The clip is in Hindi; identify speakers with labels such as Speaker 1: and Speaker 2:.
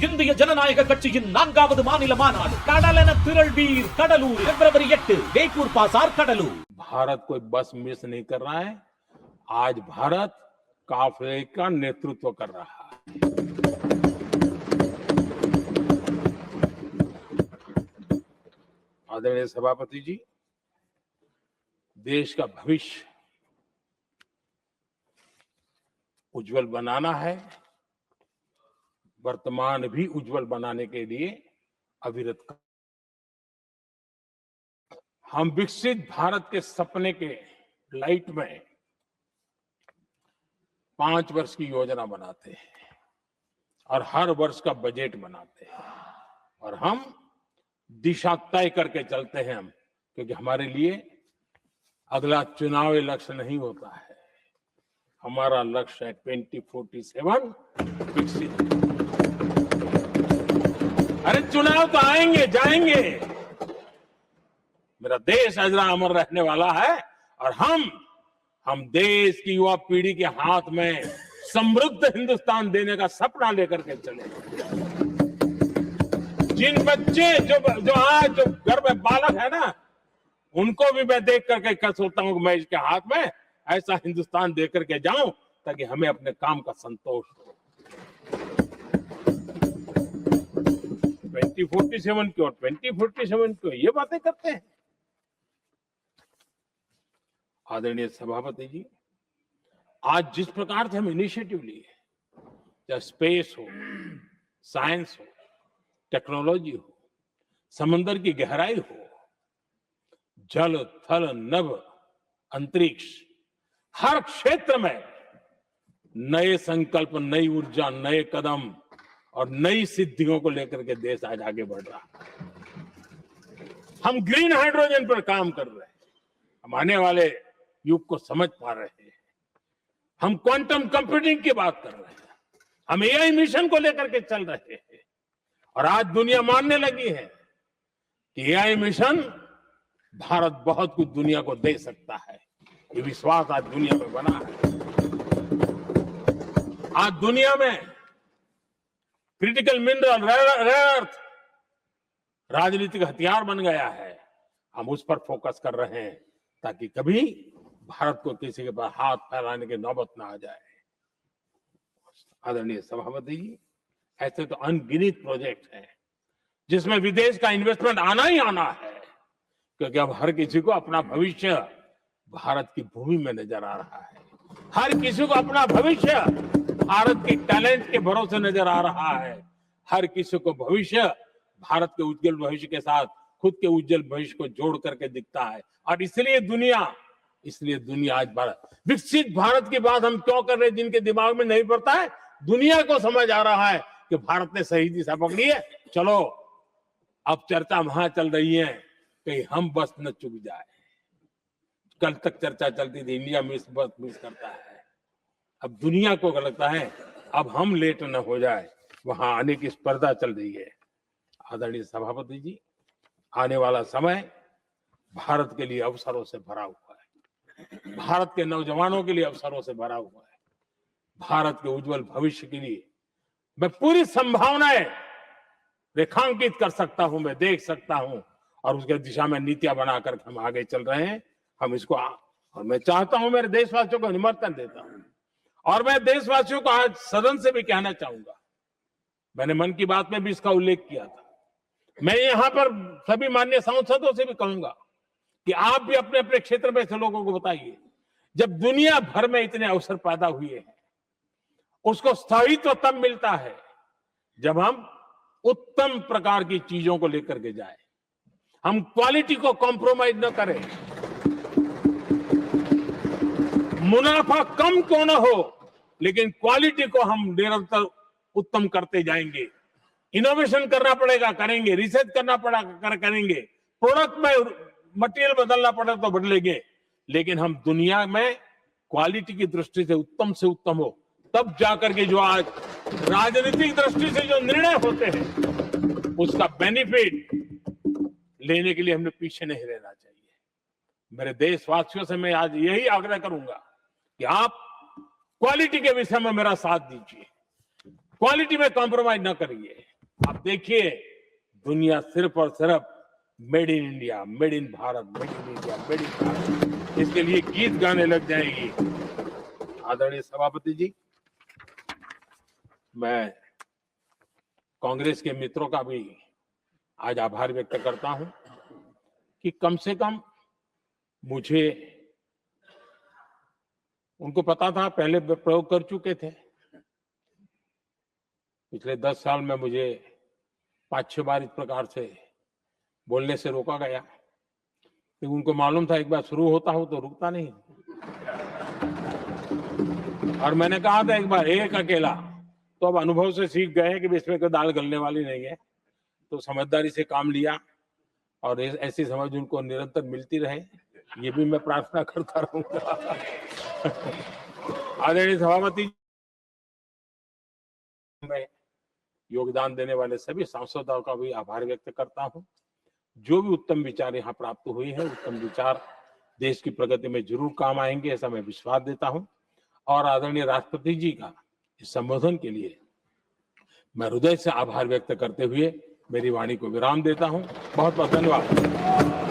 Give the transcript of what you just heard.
Speaker 1: இந்திய ஜனநாயக கட்சியின் 4வது மாநில மாநாடு கடலென திரள்வீர் கடலூர் பிப்ரவரி 8 வேப்பூர் பாசார் கடலூர்.
Speaker 2: भारत कोई बस मिस नहीं कर रहा है। आज भारत काफिले का नेतृत्व कर रहा है। आदरणीय सभापति जी, देश का भविष्य उज्जवल बनाना है, वर्तमान भी उज्जवल बनाने के लिए अविरत हम विकसित भारत के सपने के लाइट में 5 वर्ष की योजना बनाते हैं और हर वर्ष का बजट बनाते हैं और हम दिशा तय करके चलते हैं क्योंकि हमारे लिए अगला चुनावी लक्ष्य नहीं होता है। हमारा लक्ष्य है 2047 विकसित। अरे चुनाव तो आएंगे जाएंगे, मेरा देश अजरा अमर रहने वाला है और हम देश की युवा पीढ़ी के हाथ में समृद्ध हिंदुस्तान देने का सपना लेकर के चले। जिन बच्चे जो आज जो घर में बालक है ना, उनको भी मैं देख करके क्या सोचता हूं कि मैं इसके हाथ में ऐसा हिंदुस्तान दे करके जाऊं ताकि हमें अपने काम का संतोष हो। 2047 क्यों 2047 क्यों ये बातें करते हैं। आदरणीय सभापति जी, आज जिस प्रकार से हम इनिशिएटिव लिए, चाहे स्पेस हो, साइंस हो, टेक्नोलॉजी हो, समंदर की गहराई हो, जल थल नभ अंतरिक्ष, हर क्षेत्र में नए संकल्प, नई ऊर्जा, नए कदम और नई सिद्धियों को लेकर के देश आज आगे बढ़ रहा है। हम ग्रीन हाइड्रोजन पर काम कर रहे हैं, हम आने वाले युग को समझ पा रहे हैं। हम क्वांटम कंप्यूटिंग की बात कर रहे हैं, हम एआई मिशन को लेकर के चल रहे हैं और आज दुनिया मानने लगी है कि एआई मिशन भारत बहुत कुछ दुनिया को दे सकता है। ये विश्वास आज दुनिया में बना है। आज दुनिया में क्रिटिकल मिनरल, रेयर अर्थ राजनीतिक हथियार बन गया है। हम उस पर फोकस कर रहे हैं ताकि कभी भारत को किसी के पास हाथ फैलाने की नौबत ना आ जाए। आदरणीय सभापति जी, ऐसे तो अनगिनत प्रोजेक्ट हैं जिसमें विदेश का इन्वेस्टमेंट आना ही आना है, क्योंकि अब हर किसी को अपना भविष्य भारत की भूमि में नजर आ रहा है। हर किसी को अपना भविष्य भारत के टैलेंट के भरोसे नजर आ रहा है। हर किसी को भविष्य भारत के उज्जवल भविष्य के साथ खुद के उज्जवल भविष्य को जोड़ करके दिखता है। और इसलिए दुनिया आज भारत विकसित भारत की बात हम क्यों कर रहे हैं, जिनके दिमाग में नहीं पड़ता है, दुनिया को समझ आ रहा है कि भारत ने सही दिशा पकड़ी है। चलो अब चर्चा वहां चल रही है कहीं हम बस न चुक जाए। कल तक चर्चा चलती थी इंडिया बस मिस करता है, अब दुनिया को लगता है अब हम लेट न हो जाए, वहां आने की स्पर्धा चल रही है। आदरणीय सभापति जी, आने वाला समय भारत के लिए अवसरों से भरा हुआ है, भारत के नौजवानों के लिए अवसरों से भरा हुआ है। भारत के उज्जवल भविष्य के लिए मैं पूरी संभावनाएं रेखांकित कर सकता हूं, मैं देख सकता हूं और उसके दिशा में नीतियां बनाकर हम आगे चल रहे हैं। हम इसको और मैं चाहता हूं, मेरे देशवासियों को निमंत्रण देता हूं और मैं देशवासियों को आज सदन से भी कहना चाहूंगा, मैंने मन की बात में भी इसका उल्लेख किया था, मैं यहां पर सभी माननीय सांसदों से भी कहूंगा कि आप भी अपने अपने क्षेत्र में ऐसे लोगों को बताइए, जब दुनिया भर में इतने अवसर पैदा हुए हैं, उसको स्थायित्व तब मिलता है जब हम उत्तम प्रकार की चीजों को लेकर के जाए, हम क्वालिटी को कॉम्प्रोमाइज न करें। मुनाफा कम क्यों न हो, लेकिन क्वालिटी को हम निरंतर उत्तम करते जाएंगे। इनोवेशन करना पड़ेगा, करेंगे, रिसर्च करना पड़ेगा, करेंगे, प्रोडक्ट में मटेरियल बदलना पड़े तो बदलेंगे, लेकिन हम दुनिया में क्वालिटी की दृष्टि से उत्तम हो, तब जाकर के जो आज राजनीतिक दृष्टि से जो निर्णय होते हैं उसका बेनिफिट लेने के लिए हमने पीछे नहीं रहना चाहिए। मेरे देशवासियों से मैं आज यही आग्रह करूंगा कि आप क्वालिटी के विषय में मेरा साथ दीजिए। क्वालिटी में कॉम्प्रोमाइज न करिए। आप देखिए, दुनिया सिर्फ और सिर्फ made in India, made in Bharat, made in India, made in Bharat, इसके लिए गीत गाने लग जाएगी। आदरणीय सभापति जी, मैं कांग्रेस के मित्रों का भी आज आभार व्यक्त करता हूं कि कम से कम मुझे, उनको पता था, पहले प्रयोग कर चुके थे। पिछले 10 साल में मुझे 5-6 बार इस प्रकार से बोलने से रोका गया, क्योंकि उनको मालूम था एक बार शुरू होता हूं तो रुकता नहीं। और मैंने कहा था एक बार, एक अकेला, तो अब अनुभव से सीख गए कि इसमें कोई दाल गलने वाली नहीं है, तो समझदारी से काम लिया और ऐसी समझ उनको निरंतर मिलती रहे, ये भी मैं प्रार्थना करता रहूंगा। आदरणीय सभापति, मैं योगदान देने वाले सभी सांसदों का भी आभार व्यक्त करता हूं। जो भी उत्तम विचार यहाँ प्राप्त हुए हैं, उत्तम विचार देश की प्रगति में जरूर काम आएंगे, ऐसा मैं विश्वास देता हूं। और आदरणीय राष्ट्रपति जी का इस संबोधन के लिए मैं हृदय से आभार व्यक्त करते हुए मेरी वाणी को विराम देता हूं। बहुत बहुत धन्यवाद।